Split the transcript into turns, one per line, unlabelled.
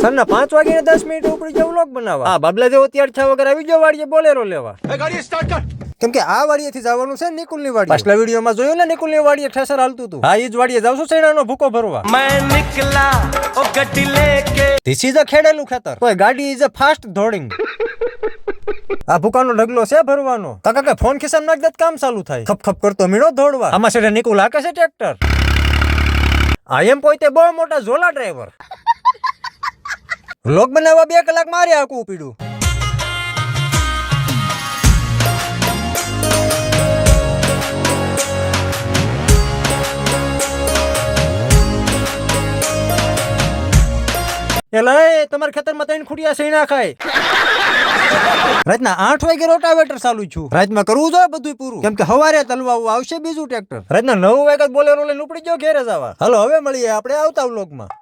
સાંજના 5 વાગે 10 મિનિટ ઉપડી જાવ વ્લોગ બનાવવા. હા બાબલા જેવો તૈયાર થયા વગર આવી જાવ વાડીએ બોલેરો લેવા. ગાડી સ્ટાર્ટ કર. કેમ કે આ વાડીએથી જવાનું છે નિકુલની વાડી. પાછલા વિડીયોમાં જોયું ને નિકુલની વાડીએ ઠેસર હાલતું હતું. હા ઈ જ વાડીએ જાવ છું સૈણાનો ભૂકો ભરવા. મેં નિકલા ઓ ગટ્ટી લેકે. ધીસ ઇઝ અ ખેડેલું ખેતર. તો ગાડી ઇઝ અ ફાસ્ટ ધોડિંગ. આ ભૂકાનો ઢગલો છે ભરવાનો. કાકા કે ફોન ખિસ્સામાં નાખ દે કામ ચાલુ થાય. ખપ ખપ કરતો મીણો દોડવા. આમાં છે નિકુલ હાકે છે ટ્રેક્ટર. આ એમ પોતે બહુ મોટા ઝોલા ડ્રાઈવર. વ્લોગ બનાવવા 2 કલાક મારે આકું પીડું. એલા તમારા ખેતરમાં 3 ખૂટિયા સૈણા ખાય. રાતના 8 વાગે રોટાવેટર ચાલુ છું. રાતમાં કરવું જોઈએ બધું પૂરું, કેમ કે સવારે તલવાવું આવશે બીજું ટ્રેક્ટર. રાતના 9 વાગે બોલેરો લઈને ઉપડી જાવ ઘેરે જવા. હાલો હવે મળીએ આપણે આવતા વ્લોગમાં.